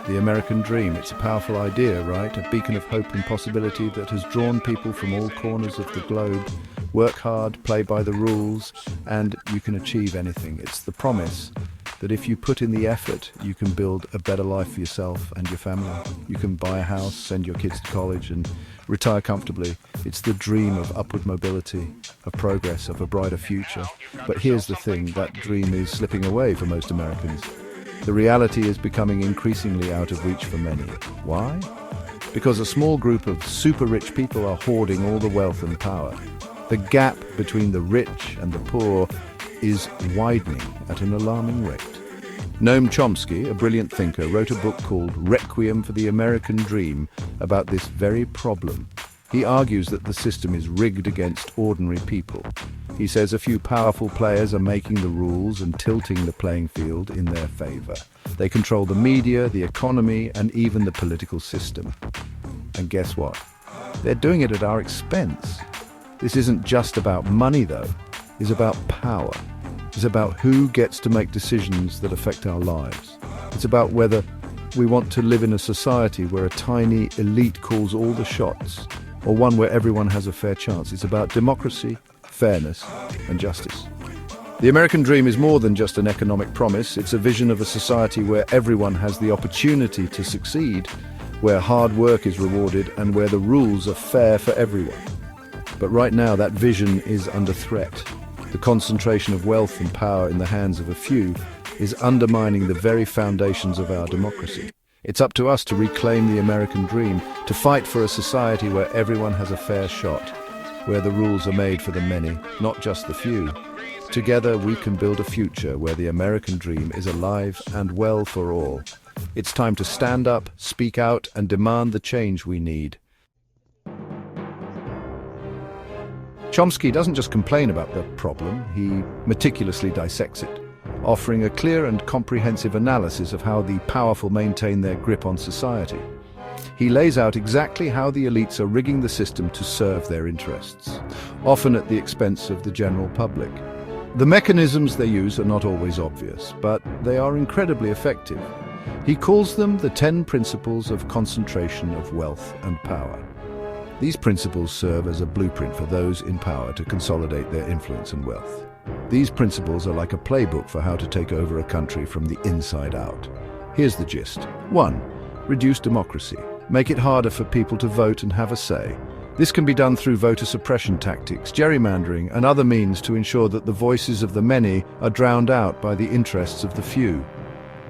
The American dream. It's a powerful idea, right? A beacon of hope and possibility that has drawn people from all corners of the globe. Work hard, play by the rules, and you can achieve anything. It's the promise that if you put in the effort, you can build a better life for yourself and your family. You can buy a house, send your kids to college, and retire comfortably. It's the dream of upward mobility, of progress, of a brighter future. But here's the thing, that dream is slipping away for most Americans. The reality is becoming increasingly out of reach for many. Why? Because a small group of super rich people are hoarding all the wealth and power. The gap between the rich and the poor is widening at an alarming rate. Noam Chomsky, a brilliant thinker, wrote a book called Requiem for the American Dream about this very problem. He argues that the system is rigged against ordinary people. He says a few powerful players are making the rules and tilting the playing field in their favor. They control the media, the economy, and even the political system. And guess what? They're doing it at our expense. This isn't just about money, though. It's about power. It's about who gets to make decisions that affect our lives. It's about whether we want to live in a society where a tiny elite calls all the shots, or one where everyone has a fair chance. It's about democracy, fairness, and justice. The American dream is more than just an economic promise. It's a vision of a society where everyone has the opportunity to succeed, where hard work is rewarded, and where the rules are fair for everyone. But right now, that vision is under threat. The concentration of wealth and power in the hands of a few is undermining the very foundations of our democracy. It's up to us to reclaim the American dream, to fight for a society where everyone has a fair shot, where the rules are made for the many, not just the few. Together, we can build a future where the American dream is alive and well for all. It's time to stand up, speak out, and demand the change we need. Chomsky doesn't just complain about the problem, he meticulously dissects it, offering a clear and comprehensive analysis of how the powerful maintain their grip on society. He lays out exactly how the elites are rigging the system to serve their interests, often at the expense of the general public. The mechanisms they use are not always obvious, but they are incredibly effective. He calls them the 10 principles of concentration of wealth and power. These principles serve as a blueprint for those in power to consolidate their influence and wealth. These principles are like a playbook for how to take over a country from the inside out. Here's the gist. 1. Reduce democracy. Make it harder for people to vote and have a say. This can be done through voter suppression tactics, gerrymandering, and other means to ensure that the voices of the many are drowned out by the interests of the few.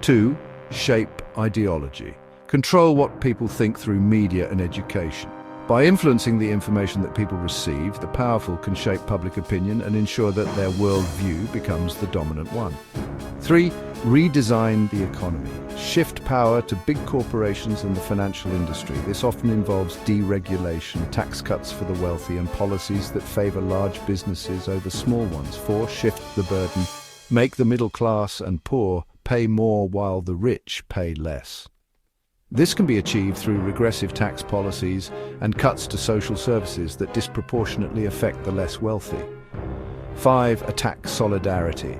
2. Shape ideology. Control what people think through media and education. By influencing the information that people receive, the powerful can shape public opinion and ensure that their worldview becomes the dominant one. 3. Redesign the economy. Shift power to big corporations and the financial industry. This often involves deregulation, tax cuts for the wealthy, and policies that favor large businesses over small ones. 4. Shift the burden. Make the middle class and poor pay more while the rich pay less. This can be achieved through regressive tax policies and cuts to social services that disproportionately affect the less wealthy. 5. Attack solidarity.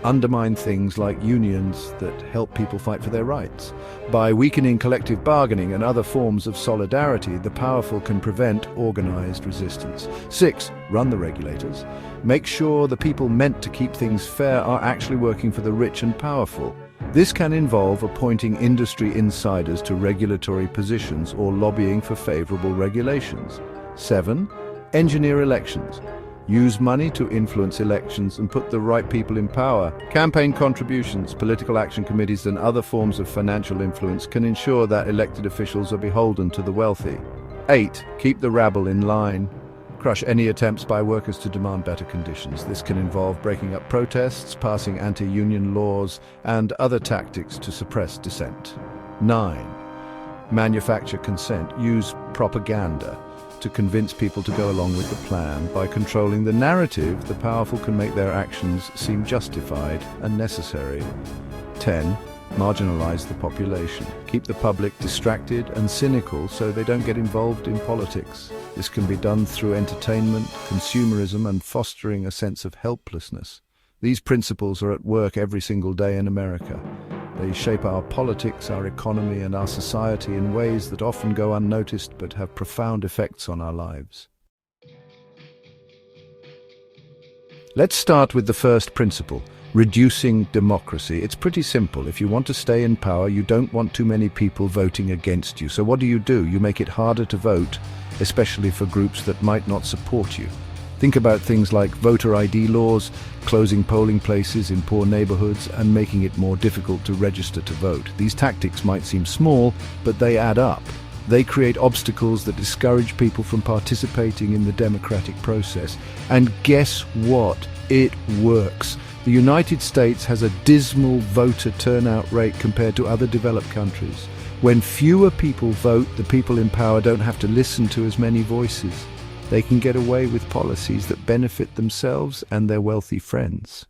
Undermine things like unions that help people fight for their rights. By weakening collective bargaining and other forms of solidarity, the powerful can prevent organized resistance. 6. Run the regulators. Make sure the people meant to keep things fair are actually working for the rich and powerful. This can involve appointing industry insiders to regulatory positions or lobbying for favorable regulations. 7. Engineer elections. Use money to influence elections and put the right people in power. Campaign contributions, political action committees, and other forms of financial influence can ensure that elected officials are beholden to the wealthy. 8. Keep the rabble in line. Crush any attempts by workers to demand better conditions. This can involve breaking up protests, passing anti-union laws, and other tactics to suppress dissent. 9. Manufacture consent. Use propaganda to convince people to go along with the plan. By controlling the narrative, the powerful can make their actions seem justified and necessary. 10. Marginalize the population. Keep the public distracted and cynical so they don't get involved in politics. This can be done through entertainment, consumerism, and fostering a sense of helplessness. These principles are at work every single day in America. They shape our politics, our economy, and our society in ways that often go unnoticed but have profound effects on our lives. Let's start with the first principle, reducing democracy. It's pretty simple. If you want to stay in power, you don't want too many people voting against you. So what do? You make it harder to vote, especially for groups that might not support you. Think about things like voter ID laws, closing polling places in poor neighborhoods, and making it more difficult to register to vote. These tactics might seem small, but they add up. They create obstacles that discourage people from participating in the democratic process. And guess what? It works. The United States has a dismal voter turnout rate compared to other developed countries. When fewer people vote, the people in power don't have to listen to as many voices. They can get away with policies that benefit themselves and their wealthy friends.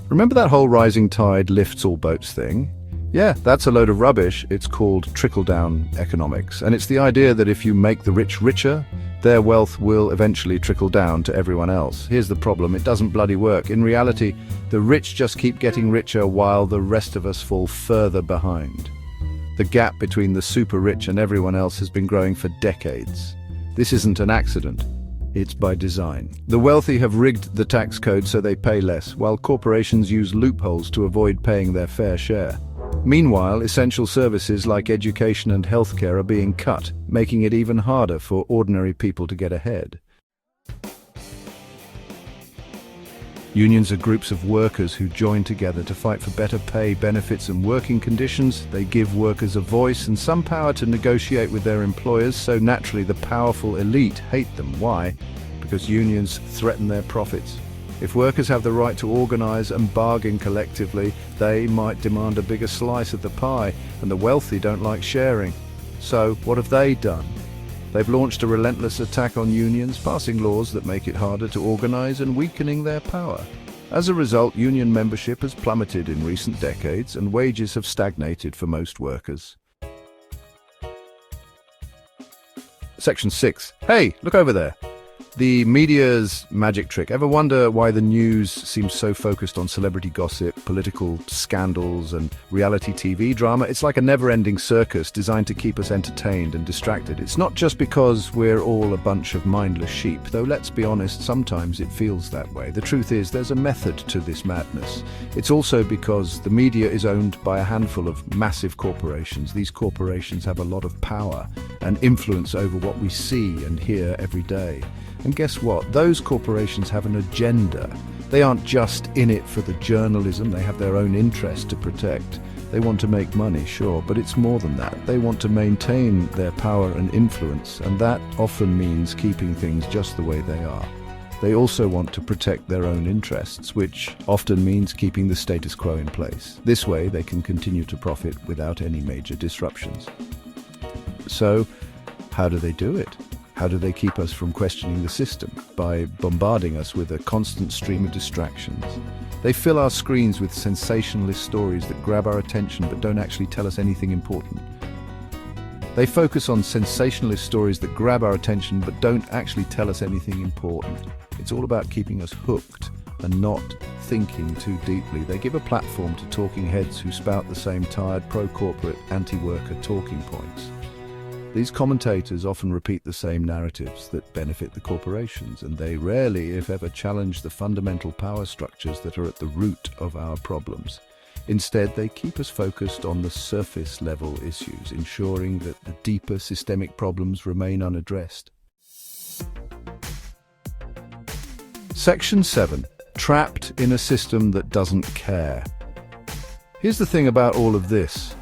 Remember that whole rising tide lifts all boats thing? Yeah, that's a load of rubbish. It's called trickle-down economics. And it's the idea that if you make the rich richer, their wealth will eventually trickle down to everyone else. Here's the problem, it doesn't bloody work. In reality, the rich just keep getting richer while the rest of us fall further behind. The gap between the super rich and everyone else has been growing for decades. This isn't an accident. It's by design. The wealthy have rigged the tax code so they pay less, while corporations use loopholes to avoid paying their fair share. Meanwhile, essential services like education and healthcare are being cut, making it even harder for ordinary people to get ahead. Unions are groups of workers who join together to fight for better pay, benefits, and working conditions. They give workers a voice and some power to negotiate with their employers, so naturally the powerful elite hate them. Why? Because unions threaten their profits. If workers have the right to organize and bargain collectively, they might demand a bigger slice of the pie, and the wealthy don't like sharing. So, what have they done? They've launched a relentless attack on unions, passing laws that make it harder to organize and weakening their power. As a result, union membership has plummeted in recent decades, and wages have stagnated for most workers. Section 6. Hey, look over there. The media's magic trick. Ever wonder why the news seems so focused on celebrity gossip, political scandals, and reality TV drama? It's like a never-ending circus designed to keep us entertained and distracted. It's not just because we're all a bunch of mindless sheep, though let's be honest, sometimes it feels that way. The truth is, there's a method to this madness. It's also because the media is owned by a handful of massive corporations. These corporations have a lot of power and influence over what we see and hear every day. And guess what? Those corporations have an agenda. They aren't just in it for the journalism, they have their own interest to protect. They want to make money, sure, but it's more than that. They want to maintain their power and influence, and that often means keeping things just the way they are. They also want to protect their own interests, which often means keeping the status quo in place. This way, they can continue to profit without any major disruptions. So, how do they do it? How do they keep us from questioning the system? By bombarding us with a constant stream of distractions. They fill our screens with sensationalist stories that grab our attention but don't actually tell us anything important. They focus on sensationalist stories that grab our attention but don't actually tell us anything important. It's all about keeping us hooked and not thinking too deeply. They give a platform to talking heads who spout the same tired, pro-corporate, anti-worker talking points. These commentators often repeat the same narratives that benefit the corporations, and they rarely, if ever, challenge the fundamental power structures that are at the root of our problems. Instead, they keep us focused on the surface-level issues, ensuring that the deeper systemic problems remain unaddressed. Section 7. Trapped in a system that doesn't care. Here's the thing about all of this.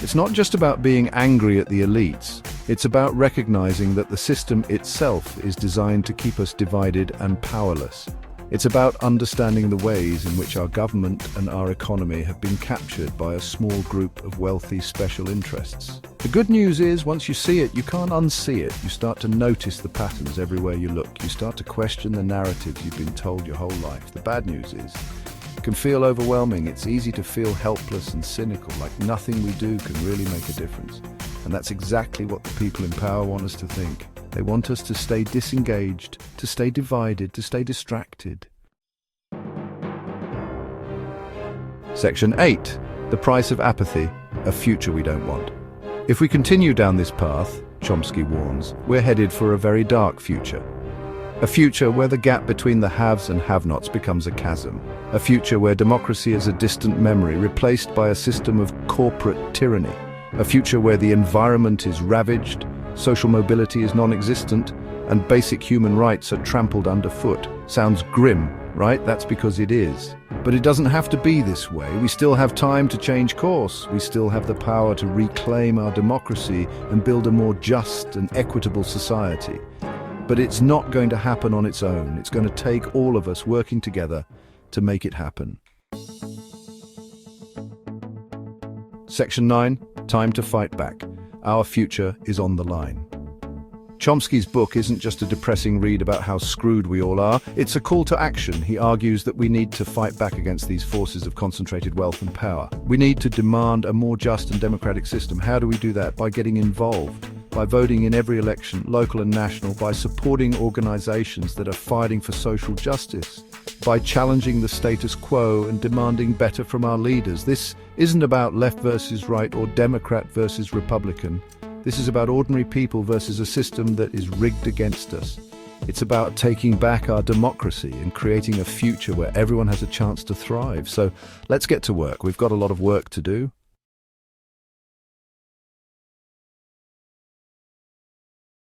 It's not just about being angry at the elites. It's about recognizing that the system itself is designed to keep us divided and powerless. It's about understanding the ways in which our government and our economy have been captured by a small group of wealthy special interests. The good news is, once you see it, you can't unsee it. You start to notice the patterns everywhere you look. You start to question the narratives you've been told your whole life. The bad news is, it can feel overwhelming. It's easy to feel helpless and cynical, like nothing we do can really make a difference. And that's exactly what the people in power want us to think. They want us to stay disengaged, to stay divided, to stay distracted. Section 8. The price of apathy, a future we don't want. If we continue down this path, Chomsky warns, we're headed for a very dark future. A future where the gap between the haves and have-nots becomes a chasm. A future where democracy is a distant memory replaced by a system of corporate tyranny. A future where the environment is ravaged, social mobility is non-existent, and basic human rights are trampled underfoot. Sounds grim, right? That's because it is. But it doesn't have to be this way. We still have time to change course. We still have the power to reclaim our democracy and build a more just and equitable society. But it's not going to happen on its own. It's going to take all of us working together to make it happen. Section 9. Time to fight back. Our future is on the line. Chomsky's book isn't just a depressing read about how screwed we all are. It's a call to action. He argues that we need to fight back against these forces of concentrated wealth and power. We need to demand a more just and democratic system. How do we do that? By getting involved, by voting in every election, local and national, by supporting organizations that are fighting for social justice, by challenging the status quo and demanding better from our leaders. This isn't about left versus right or Democrat versus Republican. This is about ordinary people versus a system that is rigged against us. It's about taking back our democracy and creating a future where everyone has a chance to thrive. So let's get to work. We've got a lot of work to do.